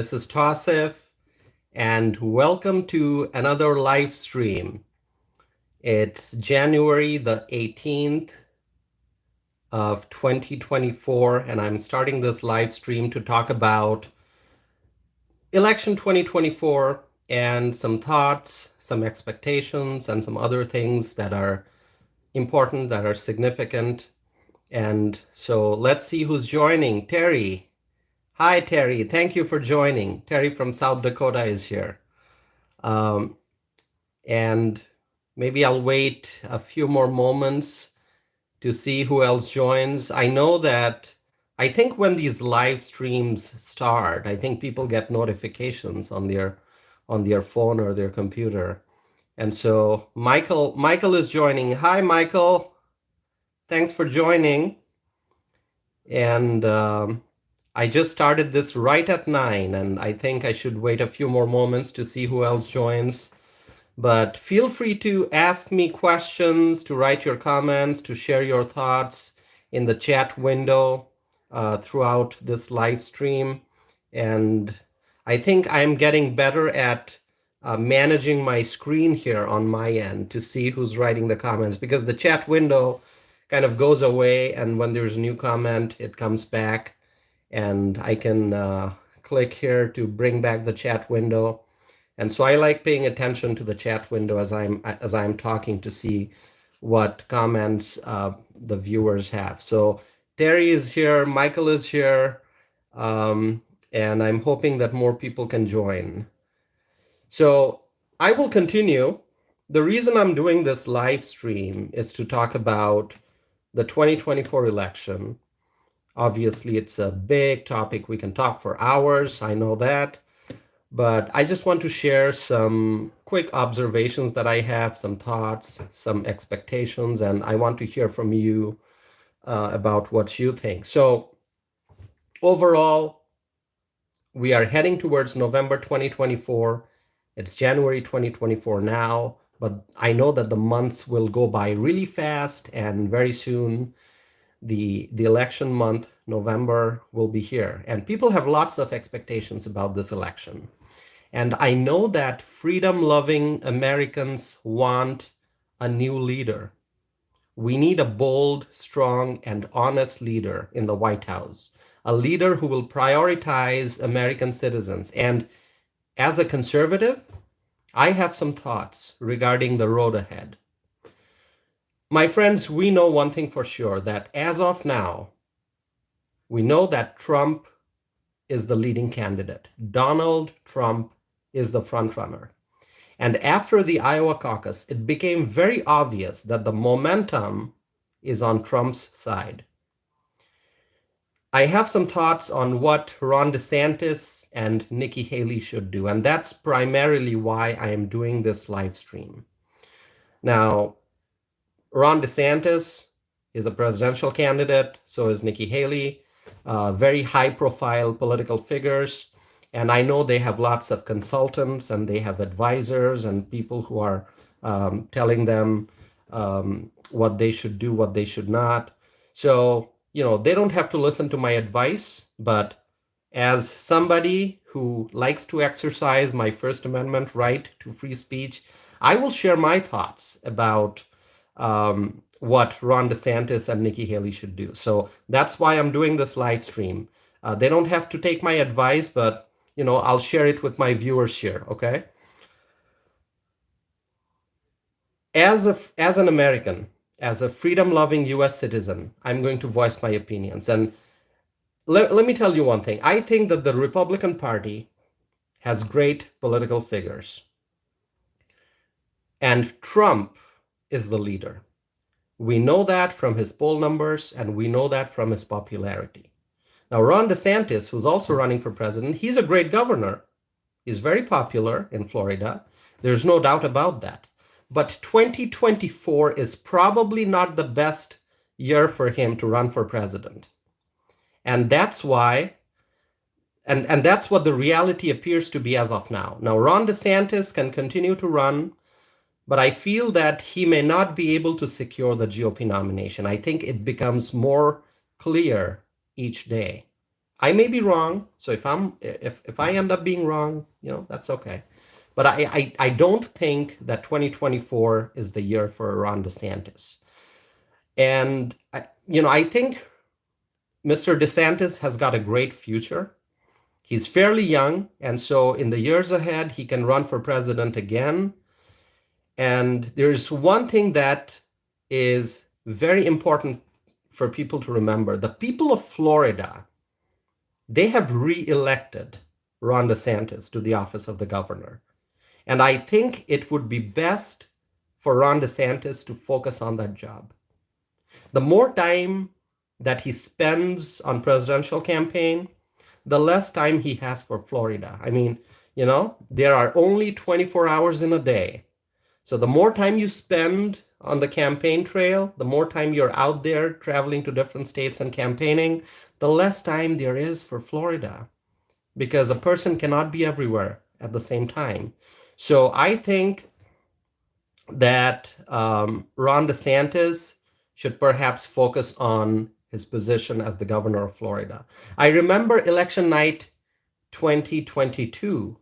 This is Tausif, and welcome to another live stream. It's January the 18th of 2024, and I'm starting this live stream to talk about election 2024 and some thoughts, some expectations, and some other things that are important, that are significant. And so let's see who's joining. Terry. Hi, Terry. Thank you for joining. Terry from South Dakota is here. Um, and maybe I'll wait a few more moments to see who else joins. I think when these live streams start, I think people get notifications on their phone or their computer. And so Michael is joining. Hi, Michael. Thanks for joining. And I just started this right at 9, and I think I should wait a few more moments to see who else joins. But feel free to ask me questions, to write your comments, to share your thoughts in the chat window throughout this live stream. And I think I'm getting better at managing my screen here on my end to see who's writing the comments, because the chat window kind of goes away, and when there's a new comment, it comes back, and I can click here to bring back the chat window. And so I like paying attention to the chat window as I'm talking to see what comments the viewers have. So Terry is here, Michael is here, and I'm hoping that more people can join. So I will continue. The reason I'm doing this live stream is to talk about the 2024 election. Obviously, it's a big topic. We can talk for hours, I know that. But I just want to share some quick observations that I have, some thoughts, some expectations, and I want to hear from you about what you think. So overall, we are heading towards November 2024. It's January 2024 now, but I know that the months will go by really fast, and very soon the election month, November, will be here. And people have lots of expectations about this election. And I know that freedom-loving Americans want a new leader. We need a bold, strong, and honest leader in the White House, a leader who will prioritize American citizens. And as a conservative, I have some thoughts regarding the road ahead. My friends, we know one thing for sure, that as of now, we know that Trump is the leading candidate. Donald Trump is the frontrunner. And after the Iowa caucus, it became very obvious that the momentum is on Trump's side. I have some thoughts on what Ron DeSantis and Nikki Haley should do, and that's primarily why I am doing this live stream. Now, Ron DeSantis is a presidential candidate, so is Nikki Haley, very high-profile political figures. And I know they have lots of consultants, and they have advisors and people who are telling them what they should do, what they should not. So, they don't have to listen to my advice, but as somebody who likes to exercise my First Amendment right to free speech, I will share my thoughts about what Ron DeSantis and Nikki Haley should do. So that's why I'm doing this live stream. They don't have to take my advice, but I'll share it with my viewers here, okay? As an American, as a freedom-loving US citizen, I'm going to voice my opinions. And let me tell you one thing. I think that the Republican Party has great political figures. And Trump is the leader. We know that from his poll numbers, and we know that from his popularity. Now, Ron DeSantis, who's also running for president, he's a great governor. He's very popular in Florida. There's no doubt about that. But 2024 is probably not the best year for him to run for president. And that's why, and that's what the reality appears to be as of now. Now, Ron DeSantis can continue to run, but I feel that he may not be able to secure the GOP nomination. I think it becomes more clear each day. I may be wrong. So if I end up being wrong, that's okay. But I don't think that 2024 is the year for Ron DeSantis. And I think Mr. DeSantis has got a great future. He's fairly young, and so in the years ahead, he can run for president again. And there's one thing that is very important for people to remember. The people of Florida, they have re-elected Ron DeSantis to the office of the governor. And I think it would be best for Ron DeSantis to focus on that job. The more time that he spends on presidential campaign, the less time he has for Florida. I mean, there are only 24 hours in a day. So the more time you spend on the campaign trail, the more time you're out there traveling to different states and campaigning, the less time there is for Florida, because a person cannot be everywhere at the same time. So I think that Ron DeSantis should perhaps focus on his position as the governor of Florida. I remember election night 2022,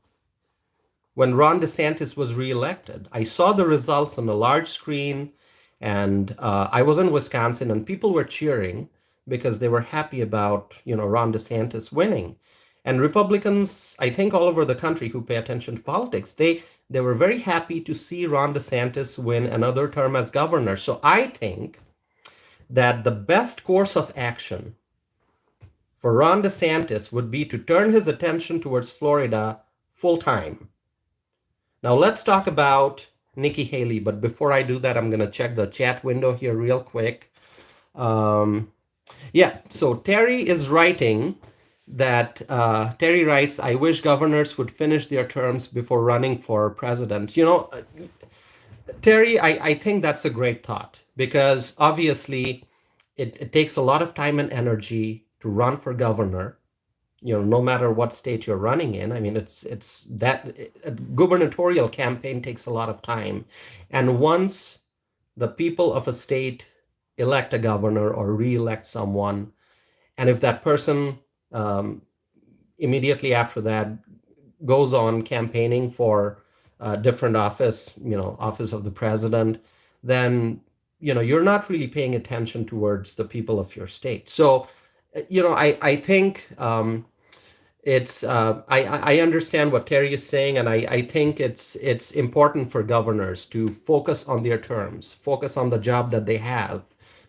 when Ron DeSantis was reelected. I saw the results on a large screen, and I was in Wisconsin, and people were cheering because they were happy about Ron DeSantis winning. And Republicans, I think all over the country who pay attention to politics, they were very happy to see Ron DeSantis win another term as governor. So I think that the best course of action for Ron DeSantis would be to turn his attention towards Florida full time. Now let's talk about Nikki Haley, but before I do that, I'm going to check the chat window here real quick. So Terry is writing that, Terry writes, I wish governors would finish their terms before running for president. Terry, I think that's a great thought, because obviously it takes a lot of time and energy to run for governor, no matter what state you're running in. I mean, it's that a gubernatorial campaign takes a lot of time. And once the people of a state elect a governor or re-elect someone, and if that person immediately after that goes on campaigning for different office, office of the president, then, you're not really paying attention towards the people of your state. So, I think I understand what Terry is saying, and I think it's important for governors to focus on their terms, focus on the job that they have,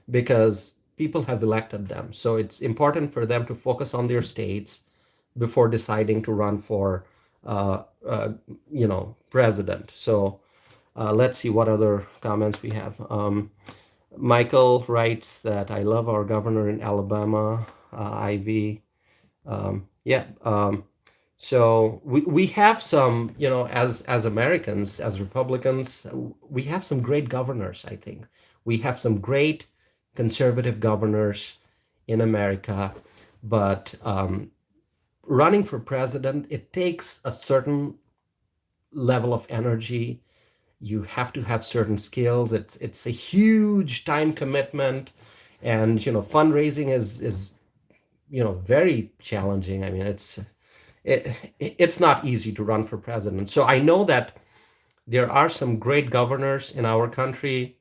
because people have elected them. So it's important for them to focus on their states before deciding to run for president. So let's see what other comments we have. Michael writes that I love our governor in Alabama, Ivy. So we have some, as Americans, as Republicans, we have some great governors, I think. We have some great conservative governors in America, but running for president, it takes a certain level of energy. You have to have certain skills. It's a huge time commitment, and fundraising is very challenging. I mean, it's not easy to run for president. So I know that there are some great governors in our country.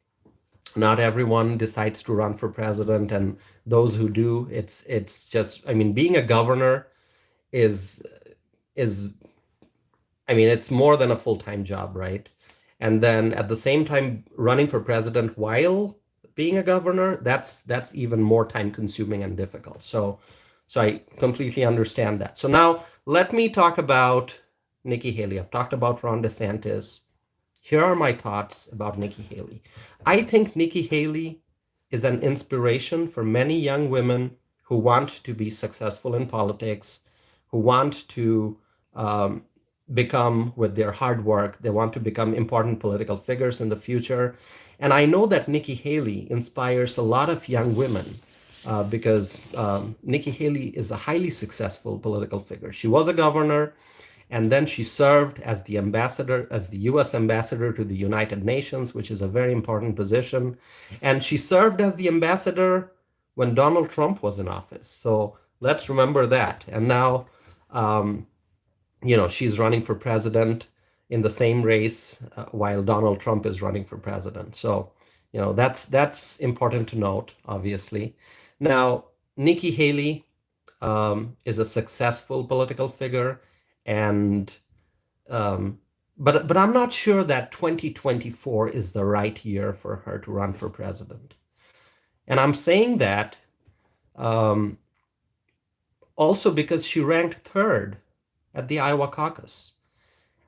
Not everyone decides to run for president, and those who do, it's just, I mean, being a governor is I mean, it's more than a full-time job, right? And then at the same time, running for president while being a governor, that's even more time consuming and difficult. So I completely understand that. So now let me talk about Nikki Haley. I've talked about Ron DeSantis. Here are my thoughts about Nikki Haley. I think Nikki Haley is an inspiration for many young women who want to be successful in politics, who want to become, with their hard work, they want to become important political figures in the future. And I know that Nikki Haley inspires a lot of young women because Nikki Haley is a highly successful political figure. She was a governor, and then she served as the ambassador, as the US ambassador to the United Nations, which is a very important position. And she served as the ambassador when Donald Trump was in office. So Let's remember that. And now, um, she's running for president in the same race while Donald Trump is running for president. So, that's important to note, obviously. Now, Nikki Haley is a successful political figure, and um, but I'm not sure that 2024 is the right year for her to run for president. And I'm saying that um, also because she ranked third at the Iowa caucus.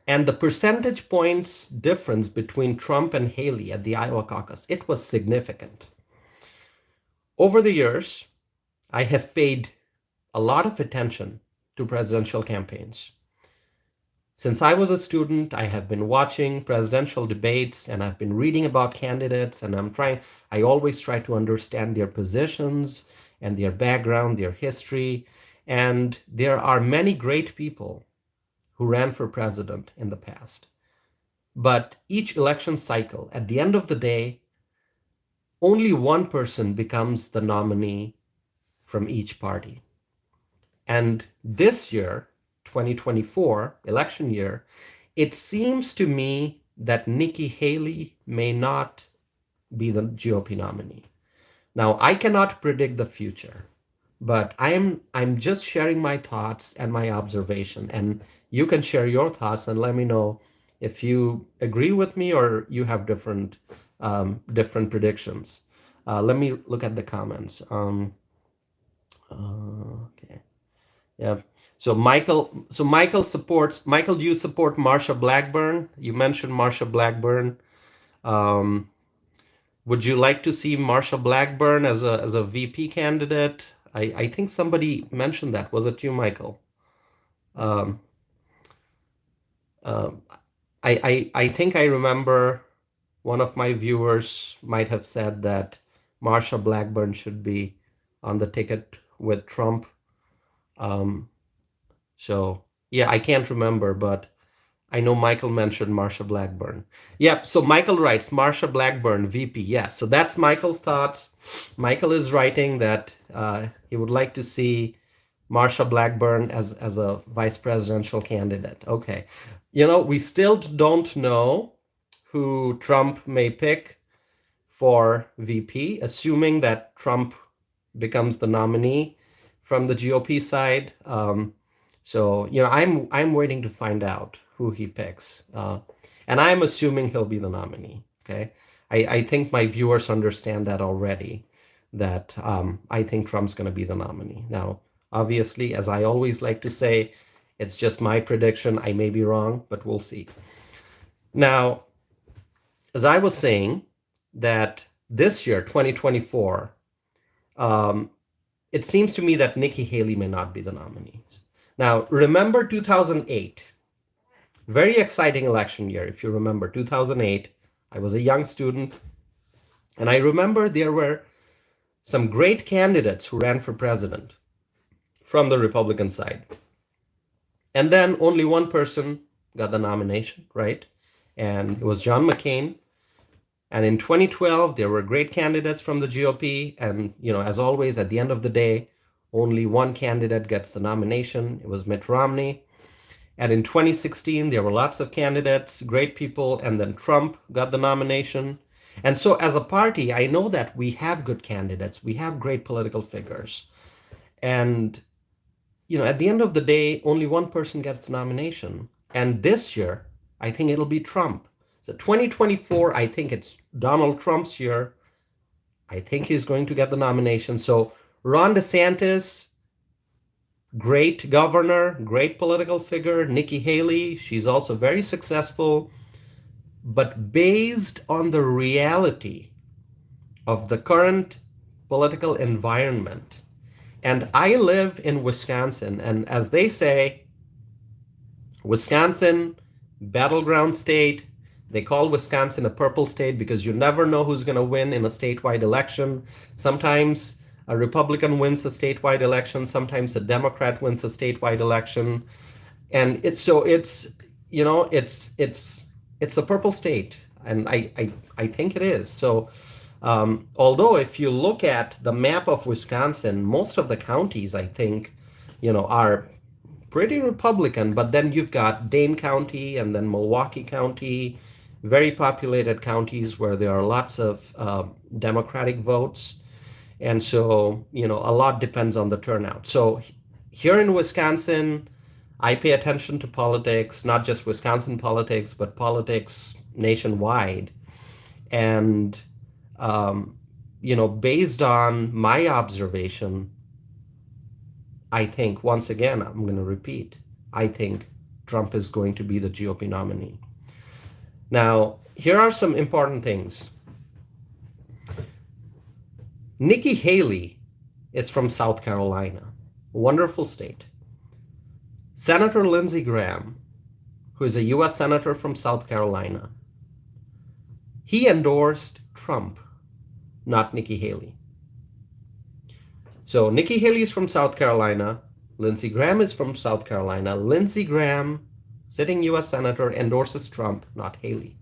And the percentage points difference between Trump and Haley at the Iowa caucus, it was significant. Over the years, I have paid a lot of attention to presidential campaigns. Since I was a student, I have been watching presidential debates and I've been reading about candidates, and I always try to understand their positions and their background, their history. And there are many great people who ran for president in the past. But each election cycle, at the end of the day, only one person becomes the nominee from each party. And this year, 2024 election year, it seems to me that Nikki Haley may not be the GOP nominee. Now, I cannot predict the future, but I'm just sharing my thoughts and my observation, and you can share your thoughts and let me know if you agree with me or you have different predictions. Let me look at the comments. Okay. Yeah. So Michael supports. Michael, do you support Marsha Blackburn? You mentioned Marsha Blackburn. Would you like to see Marsha Blackburn as a VP candidate? I think somebody mentioned that. Was it you, Michael? Um, uh, I think I remember one of my viewers might have said that Marsha Blackburn should be on the ticket with Trump. So yeah, I can't remember, but I know Michael mentioned Marsha Blackburn. Yep. So Michael writes Marsha Blackburn, VP. Yes. So that's Michael's thoughts. Michael is writing that he would like to see Marsha Blackburn as a vice presidential candidate. Okay. We still don't know who Trump may pick for VP, assuming that Trump becomes the nominee from the GOP side. So I'm waiting to find out who he picks, and I'm assuming he'll be the nominee. Okay, I think my viewers understand that already. That I think Trump's going to be the nominee. Now, obviously, as I always like to say, it's just my prediction. I may be wrong, but we'll see. Now, as I was saying, that this year, 2024, it seems to me that Nikki Haley may not be the nominee. Now, remember 2008, very exciting election year. If you remember 2008, I was a young student, and I remember there were some great candidates who ran for president from the Republican side. And then only one person got the nomination, right? And it was John McCain. And in 2012, there were great candidates from the GOP. And, as always, at the end of the day, only one candidate gets the nomination. It was Mitt Romney. And in 2016, there were lots of candidates, great people, and then Trump got the nomination. And so as a party, I know that we have good candidates. We have great political figures. And, at the end of the day, only one person gets the nomination. And this year, I think it'll be Trump. So 2024, I think it's Donald Trump's year. I think he's going to get the nomination. So Ron DeSantis, great governor, great political figure. Nikki Haley, she's also very successful. But based on the reality of the current political environment, and I live in Wisconsin, and as they say, Wisconsin, battleground state. They call Wisconsin a purple state because you never know who's going to win in a statewide election. Sometimes a Republican wins a statewide election. Sometimes a Democrat wins a statewide election. And it's a purple state. And I think it is. So Although if you look at the map of Wisconsin, most of the counties, I think, are pretty Republican, but then you've got Dane County and then Milwaukee County, very populated counties where there are lots of Democratic votes. And so, a lot depends on the turnout. So here in Wisconsin, I pay attention to politics, not just Wisconsin politics, but politics nationwide. And, based on my observation, I think, once again, I'm going to repeat, I think Trump is going to be the GOP nominee. Now, here are some important things. Nikki Haley is from South Carolina, a wonderful state. Senator Lindsey Graham, who is a U.S. Senator from South Carolina, he endorsed Trump, not Nikki Haley. So Nikki Haley is from South Carolina. Lindsey Graham is from South Carolina. Lindsey Graham, sitting U.S. Senator, endorses Trump, not Haley.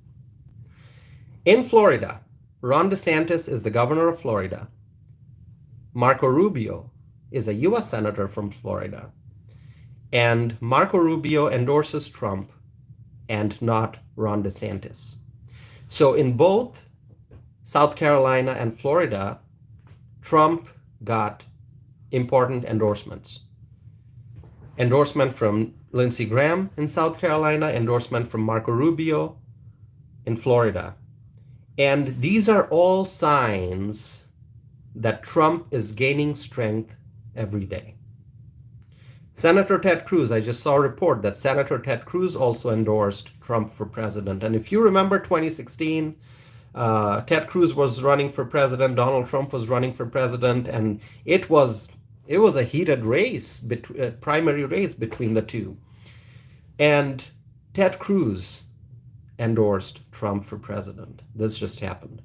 In Florida, Ron DeSantis is the governor of Florida. Marco Rubio is a U.S. Senator from Florida. And Marco Rubio endorses Trump and not Ron DeSantis. So in both South Carolina and Florida, Trump got important endorsements. Endorsement from Lindsey Graham in South Carolina, endorsement from Marco Rubio in Florida. And these are all signs that Trump is gaining strength every day. Senator Ted Cruz, I just saw a report that Senator Ted Cruz also endorsed Trump for president. And if you remember 2016, Ted Cruz was running for president, Donald Trump was running for president, and it was a heated race, primary race between the two. And Ted Cruz endorsed Trump for president. This just happened.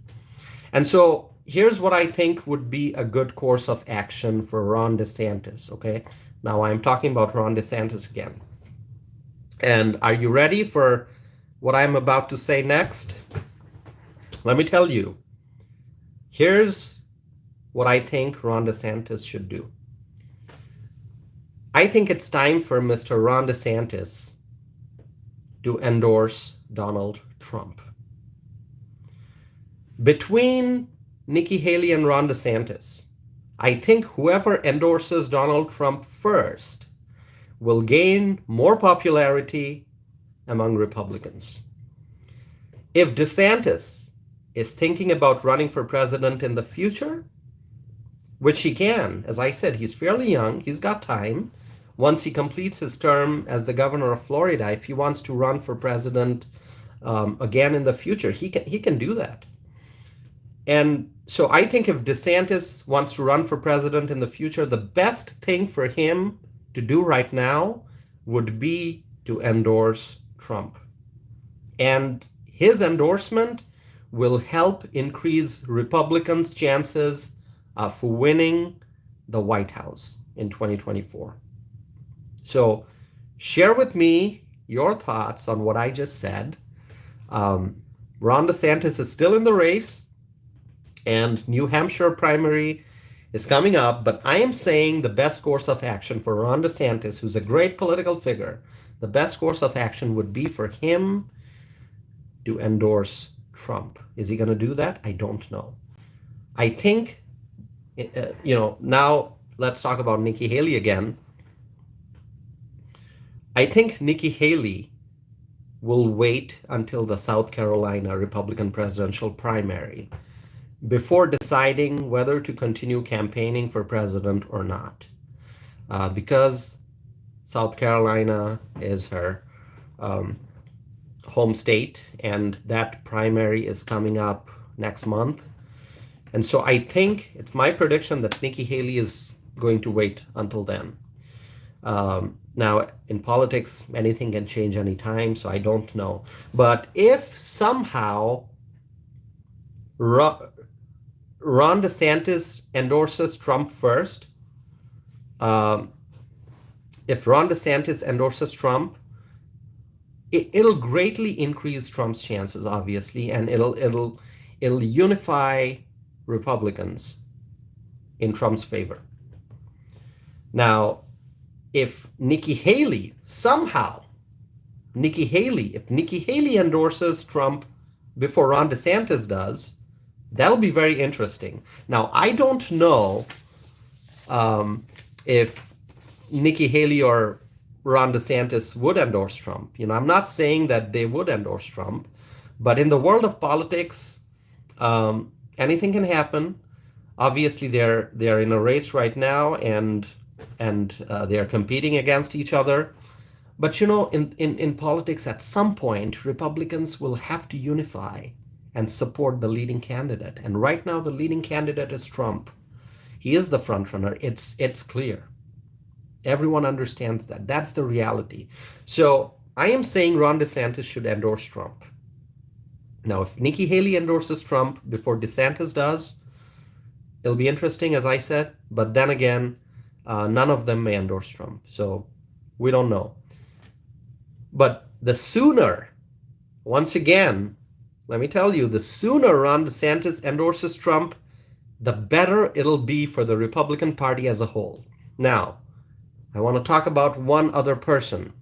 And so here's what I think would be a good course of action for Ron DeSantis, okay? Now I'm talking about Ron DeSantis again. And are you ready for what I'm about to say next? Let me tell you. Here's what I think Ron DeSantis should do. I think it's time for Mr. Ron DeSantis to endorse Donald Trump. Between Nikki Haley and Ron DeSantis, I think whoever endorses Donald Trump first will gain more popularity among Republicans. If DeSantis is thinking about running for president in the future, which he can, as I said, he's fairly young, he's got time. Once he completes his term as the governor of Florida, if he wants to run for president again in the future, he can do that. And so I think if DeSantis wants to run for president in the future, the best thing for him to do right now would be to endorse Trump. And his endorsement will help increase Republicans' chances of winning the White House in 2024. So share with me your thoughts on what I just said. Ron DeSantis is still in the race, and New Hampshire primary is coming up, but I am saying the best course of action for Ron DeSantis, who's a great political figure, the best course of action would be for him to endorse Trump. Is he going to do that? I don't know. I think, now let's talk about Nikki Haley again. I think Nikki Haley will wait until the South Carolina Republican presidential primary before deciding whether to continue campaigning for president or not. Because South Carolina is her home state, and that primary is coming up next month. And so I think it's my prediction that Nikki Haley is going to wait until then. Now, in politics, anything can change anytime, so I don't know. But if somehow Ron DeSantis endorses Trump first, if Ron DeSantis endorses Trump, it'll greatly increase Trump's chances, obviously, and it'll unify Republicans in Trump's favor. Now, if Nikki Haley endorses Trump before Ron DeSantis does, that'll be very interesting. Now, I don't know if Nikki Haley or Ron DeSantis would endorse Trump. I'm not saying that they would endorse Trump, but in the world of politics, anything can happen. Obviously, they're in a race right now, and they're competing against each other. But in politics, at some point, Republicans will have to unify and support the leading candidate. And right now, the leading candidate is Trump. He is the front runner. It's clear. Everyone understands that. That's the reality. So I am saying Ron DeSantis should endorse Trump. Now, if Nikki Haley endorses Trump before DeSantis does, it'll be interesting, as I said. But then again, none of them may endorse Trump. So we don't know. But the sooner, once again, let me tell you, the sooner Ron DeSantis endorses Trump, the better it'll be for the Republican Party as a whole. Now, I want to talk about one other person.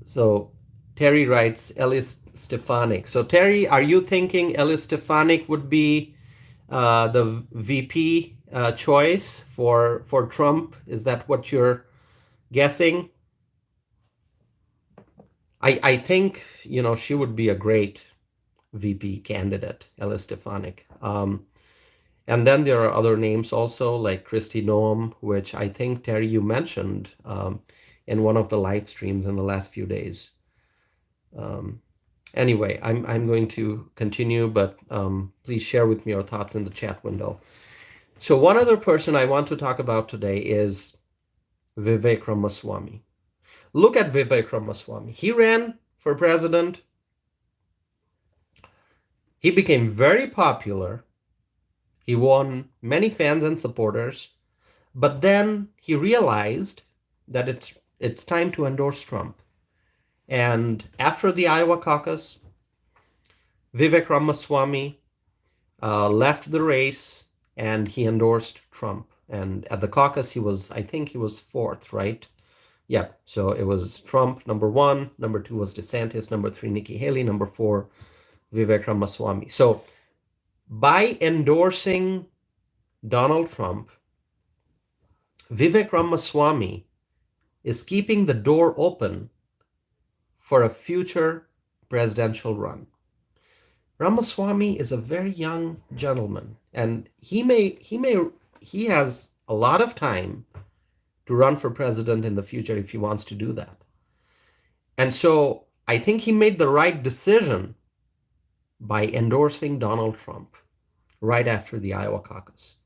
So Terry writes, Ellis Stefanik. So Terry, are you thinking Ellis Stefanik would be the VP choice for Trump? Is that what you're guessing? I think, she would be a great VP candidate, Ellis Stefanik. And then there are other names also, like Kristi Noem, which I think, Terry, you mentioned in one of the live streams in the last few days. Anyway, I'm going to continue, but please share with me your thoughts in the chat window. So one other person I want to talk about today is Vivek Ramaswamy. Look at Vivek Ramaswamy. He ran for president. He became very popular. He won many fans and supporters, but then he realized that it's time to endorse Trump. And after the Iowa caucus, Vivek Ramaswamy left the race and he endorsed Trump. And at the caucus, I think he was fourth, right? Yeah, so it was Trump, number one, number two was DeSantis, number three, Nikki Haley, number four, Vivek Ramaswamy. So by endorsing Donald Trump, Vivek Ramaswamy is keeping the door open for a future presidential run. Ramaswamy is a very young gentleman, and he has a lot of time to run for president in the future if he wants to do that. And so I think he made the right decision by endorsing Donald Trump right after the Iowa caucus.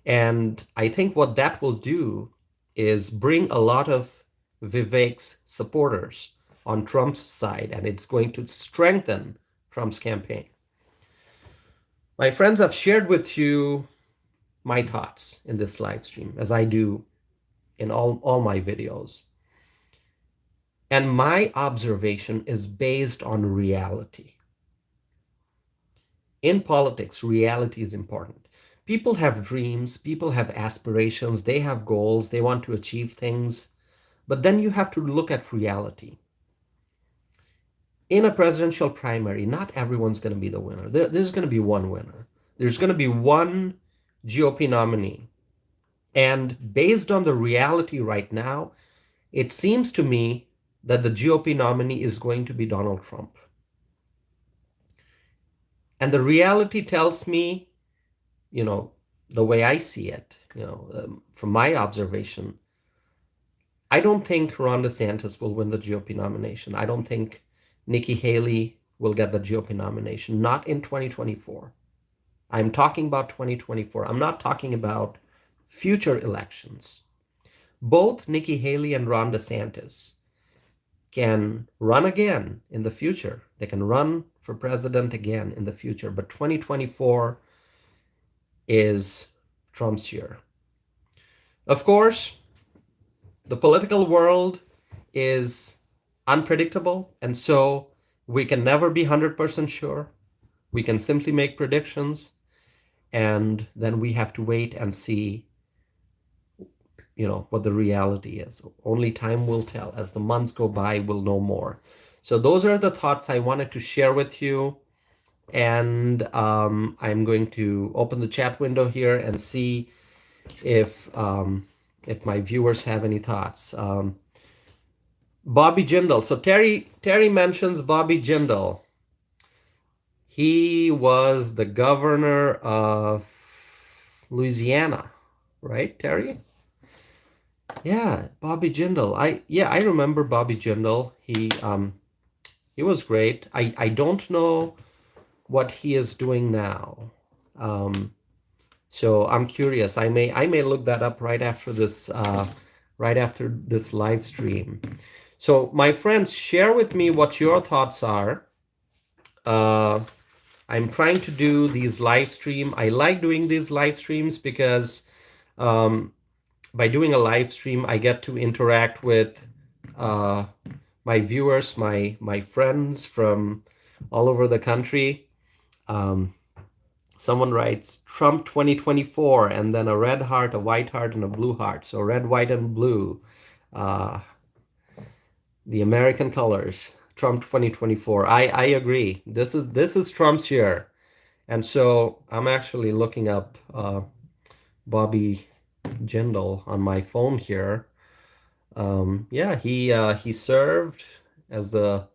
And I think what that will do is bring a lot of Vivek's supporters on Trump's side, and it's going to strengthen Trump's campaign. My friends, I've shared with you my thoughts in this live stream, as I do in all my videos. And my observation is based on reality. In politics, reality is important. People have dreams, people have aspirations, they have goals, they want to achieve things, but then you have to look at reality. In a presidential primary, not everyone's going to be the winner. There's going to be one winner. There's going to be one GOP nominee. And based on the reality right now, it seems to me that the GOP nominee is going to be Donald Trump. And the reality tells me, the way I see it, from my observation, I don't think Ron DeSantis will win the GOP nomination. I don't think Nikki Haley will get the GOP nomination, not in 2024. I'm talking about 2024. I'm not talking about future elections. Both Nikki Haley and Ron DeSantis can run again in the future. They can run for president again in the future, but 2024 is Trump's year. Of course, the political world is unpredictable, and so We can never be 100% sure. We can simply make predictions, and then we have to wait and see, what the reality is. Only time will tell. As the months go by, we'll know more. So those are the thoughts I wanted to share with you. And I'm going to open the chat window here and see if my viewers have any thoughts. Bobby Jindal. So Terry mentions Bobby Jindal. He was the governor of Louisiana, right, Terry? Yeah, Bobby Jindal. I remember Bobby Jindal. He was great. I don't know what he is doing now. So I'm curious. I may look that up right after this live stream. So my friends, share with me what your thoughts are. I'm trying to do these live stream. I like doing these live streams because by doing a live stream, I get to interact with my viewers, my friends from all over the country. Someone writes Trump 2024, and then a red heart, a white heart, and a blue heart. So red, white, and blue, the American colors. Trump 2024. I agree. This is Trump's year, and so I'm actually looking up Bobby Jindal on my phone here. Yeah, he served as the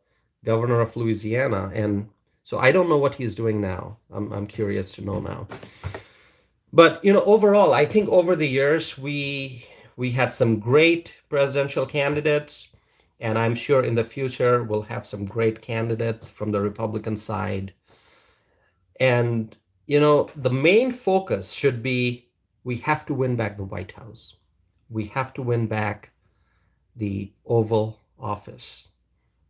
governor of Louisiana, and so I don't know what he's doing now. I'm curious to know now. But overall, I think over the years we had some great presidential candidates, and I'm sure in the future we'll have some great candidates from the Republican side. And the main focus should be we have to win back the White House. We have to win back the Oval Office.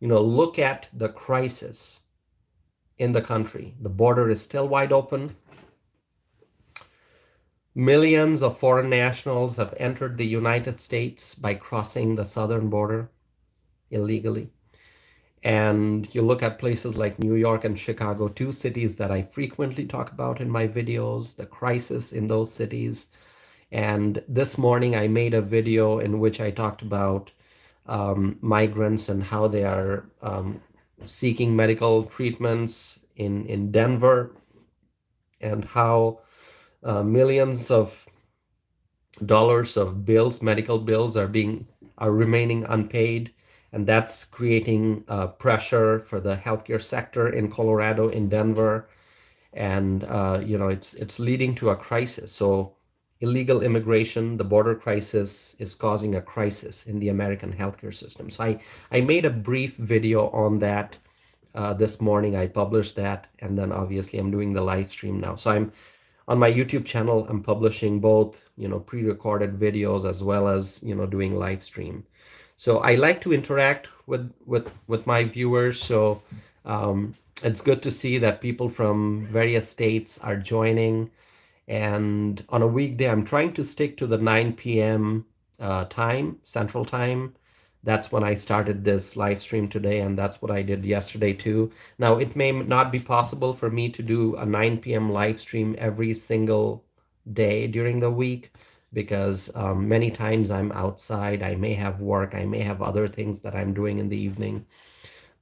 Look at the crisis in the country. The border is still wide open. Millions of foreign nationals have entered the United States by crossing the southern border illegally. And you look at places like New York and Chicago, two cities that I frequently talk about in my videos, the crisis in those cities. And this morning I made a video in which I talked about migrants and how they are seeking medical treatments in Denver, and how millions of dollars of bills, medical bills, are remaining unpaid, and that's creating pressure for the healthcare sector in Colorado, in Denver, and it's leading to a crisis. So illegal immigration, the border crisis, is causing a crisis in the American healthcare system. So I made a brief video on that this morning. I published that, and then obviously I'm doing the live stream now. So I'm on my YouTube channel. I'm publishing both, pre-recorded videos as well as, doing live stream. So I like to interact with my viewers. So it's good to see that people from various states are joining. And on a weekday, I'm trying to stick to the 9 p.m. Time, Central Time. That's when I started this live stream today, and that's what I did yesterday too. Now, it may not be possible for me to do a 9 p.m. live stream every single day during the week, because many times I'm outside. I may have work. I may have other things that I'm doing in the evening.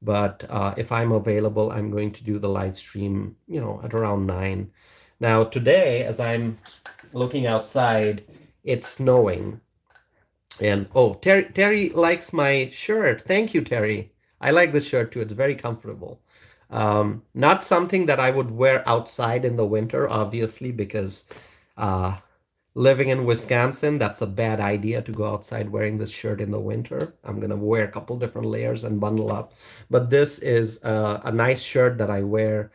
But if I'm available, I'm going to do the live stream, at around 9. Now, today, as I'm looking outside, it's snowing. And Terry likes my shirt. Thank you, Terry. I like the shirt too. It's very comfortable. Not something that I would wear outside in the winter, obviously, because living in Wisconsin, that's a bad idea to go outside wearing this shirt in the winter. I'm going to wear a couple different layers and bundle up. But this is a nice shirt that I wear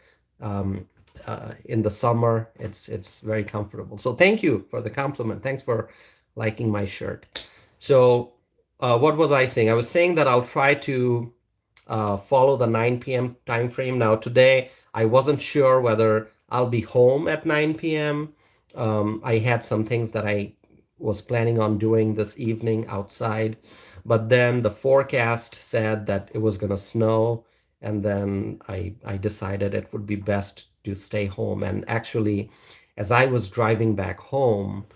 in the summer. It's very comfortable. So thank you for the compliment. Thanks for liking my shirt. So what was I saying? I was saying that I'll try to follow the 9 p.m. time frame. Now today, I wasn't sure whether I'll be home at 9 p.m. I had some things that I was planning on doing this evening outside, but then the forecast said that it was going to snow, and then I decided it would be best to stay home. And actually, as I was driving back home,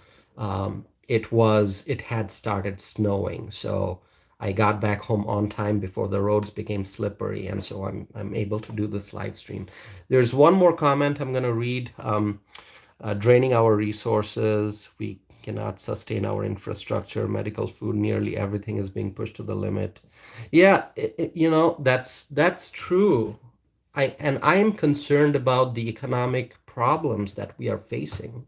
it had started snowing, so I got back home on time before the roads became slippery, and so I'm able to do this live stream. There's one more comment I'm going to read. Draining our resources, we cannot sustain our infrastructure, medical, food, nearly everything is being pushed to the limit. Yeah, that's true. I am concerned about the economic problems that we are facing.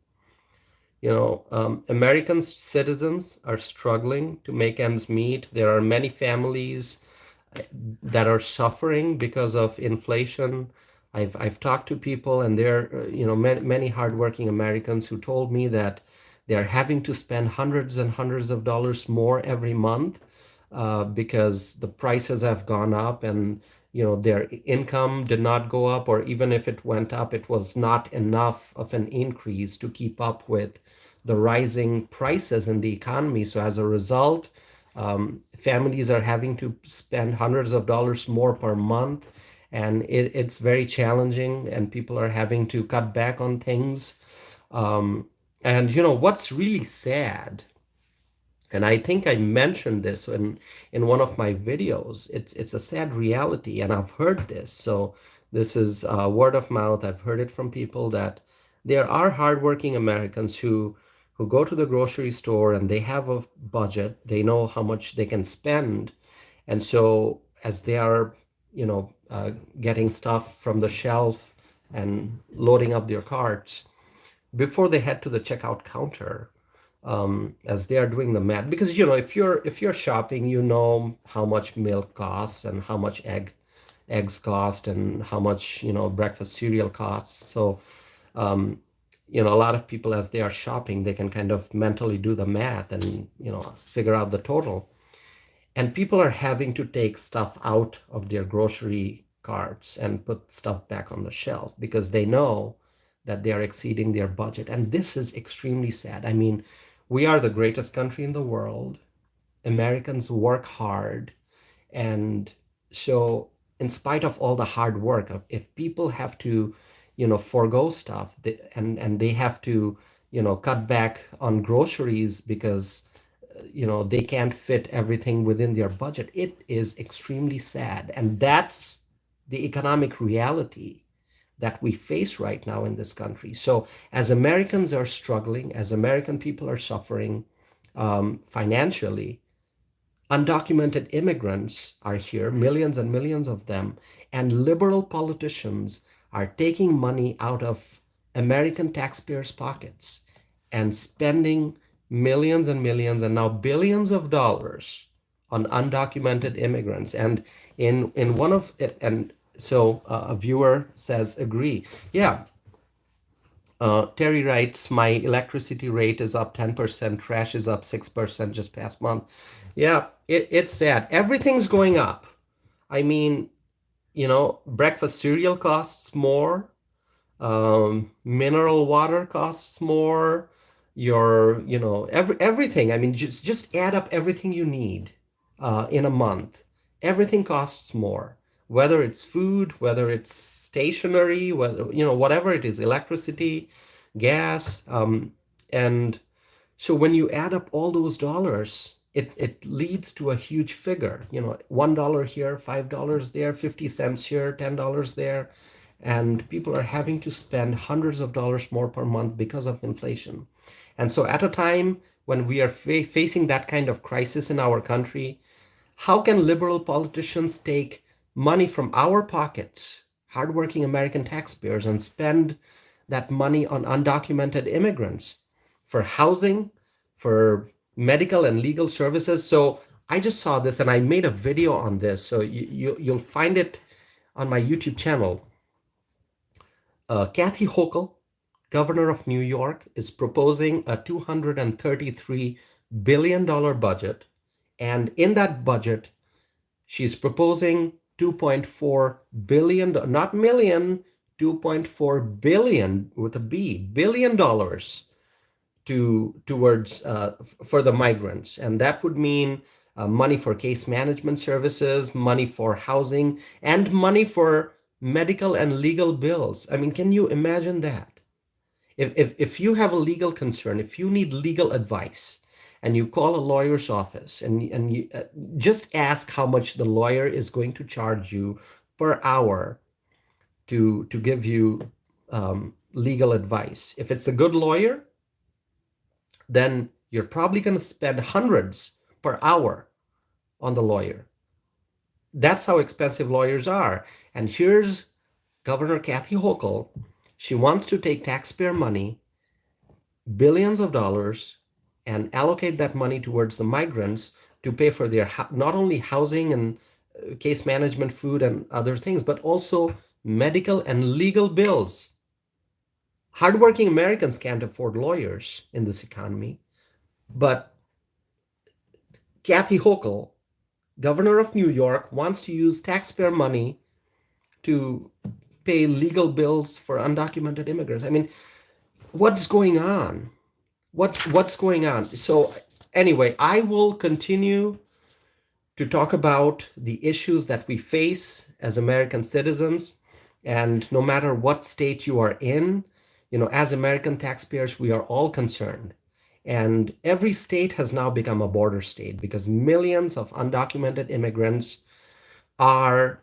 American citizens are struggling to make ends meet. There are many families that are suffering because of inflation. I've talked to people, and there are, many hardworking Americans who told me that they're having to spend hundreds and hundreds of dollars more every month because the prices have gone up, and their income did not go up, or even if it went up, it was not enough of an increase to keep up with the rising prices in the economy. So as a result, families are having to spend hundreds of dollars more per month, and it's very challenging, and people are having to cut back on things. And what's really sad, and I think I mentioned this in one of my videos, it's a sad reality, and I've heard this. So this is word of mouth. I've heard it from people that there are hardworking Americans who go to the grocery store and they have a budget. They know how much they can spend, and so as they are, getting stuff from the shelf and loading up their carts, before they head to the checkout counter, as they are doing the math, because if you're shopping, you know how much milk costs and how much eggs cost and how much breakfast cereal costs. So a lot of people, as they are shopping, they can kind of mentally do the math and figure out the total. And people are having to take stuff out of their grocery carts and put stuff back on the shelf because they know that they are exceeding their budget. And this is extremely sad. I mean, we are the greatest country in the world. Americans work hard. And so, in spite of all the hard work, if people have to, forego stuff, and they have to, cut back on groceries because they can't fit everything within their budget, it is extremely sad. And that's the economic reality that we face right now in this country. So as Americans are struggling, as American people are suffering financially, undocumented immigrants are here, millions and millions of them, and liberal politicians are taking money out of American taxpayers' pockets and spending millions and millions and now billions of dollars on undocumented immigrants. And in one of it, and so a viewer says, agree. Yeah. Terry writes, my electricity rate is up 10%, trash is up 6% just past month. Yeah, it's sad. Everything's going up. I mean, breakfast cereal costs more. Mineral water costs more. Everything. I mean, just add up everything you need in a month. Everything costs more, whether it's food, whether it's stationery, whatever it is, electricity, gas. And so when you add up all those dollars, it leads to a huge figure. $1 here, $5 there, 50 cents here, $10 there. And people are having to spend hundreds of dollars more per month because of inflation. And so at a time when we are facing that kind of crisis in our country, how can liberal politicians take money from our pockets, hardworking American taxpayers, and spend that money on undocumented immigrants for housing, for medical and legal services? So I just saw this and I made a video on this. So you'll find it on my YouTube channel. Kathy Hochul, governor of New York, is proposing a $233 billion budget. And in that budget, she's proposing 2.4 billion, not million, 2.4 billion with a B, billion dollars towards for the migrants. And that would mean money for case management services, money for housing, and money for medical and legal bills. I mean, can you imagine that? If you have a legal concern, if you need legal advice, and you call a lawyer's office and you just ask how much the lawyer is going to charge you per hour to give you legal advice. If it's a good lawyer, then you're probably going to spend hundreds per hour on the lawyer. That's how expensive lawyers are. And here's Governor Kathy Hochul. She wants to take taxpayer money, billions of dollars, and allocate that money towards the migrants to pay for their not only housing and case management, food, and other things, but also medical and legal bills. Hardworking Americans can't afford lawyers in this economy, but Kathy Hochul, governor of New York, wants to use taxpayer money to pay legal bills for undocumented immigrants. I mean, what's going on? What's going on? So anyway, I will continue to talk about the issues that we face as American citizens. And no matter what state you are in, as American taxpayers, we are all concerned. And every state has now become a border state because millions of undocumented immigrants are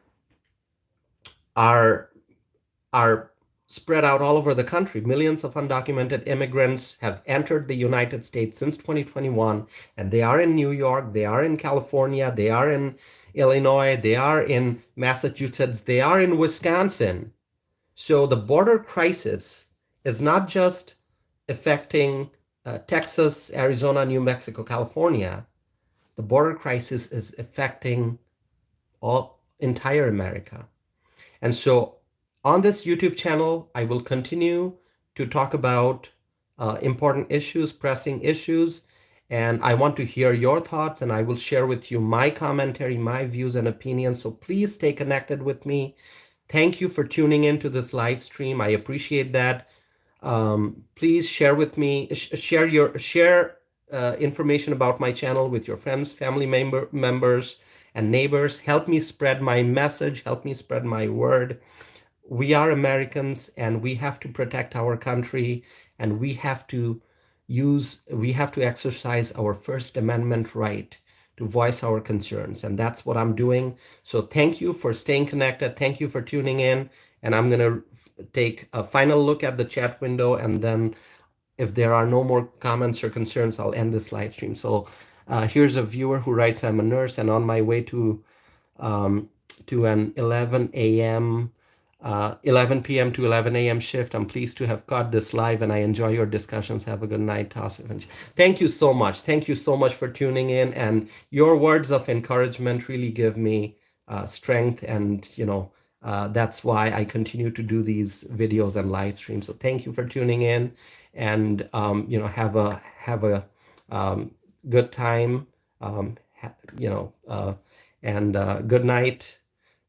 spread out all over the country. Millions of undocumented immigrants have entered the United States since 2021, and they are in New York, they are in California, they are in Illinois, they are in Massachusetts, they are in Wisconsin. So the border crisis is not just affecting Texas, Arizona, New Mexico, California. The border crisis is affecting entire America. And so on this YouTube channel, I will continue to talk about important issues, pressing issues, and I want to hear your thoughts, and I will share with you my commentary, my views and opinions. So please stay connected with me. Thank you for tuning into this live stream. I appreciate that. Please share with me, share information about my channel with your friends, family members, and neighbors. Help me spread my message. Help me spread my word. We are Americans, and we have to protect our country, and we have to exercise our First Amendment right to voice our concerns, and that's what I'm doing. So thank you for staying connected. Thank you for tuning in, and I'm going to take a final look at the chat window, and then if there are no more comments or concerns, I'll end this live stream. So here's a viewer who writes, I'm a nurse and on my way to an 11 p.m. to 11 a.m. shift. I'm pleased to have caught this live, and I enjoy your discussions. Have a good night, Tassif. Thank you so much. Thank you so much for tuning in, and your words of encouragement really give me strength, and that's why I continue to do these videos and live streams. So thank you for tuning in, and have a good time, and good night.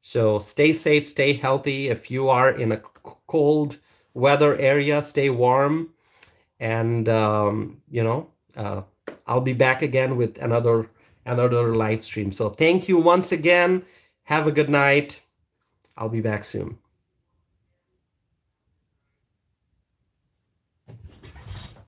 So stay safe, stay healthy. If you are in a cold weather area, stay warm. And, I'll be back again with another live stream. So thank you once again. Have a good night. I'll be back soon.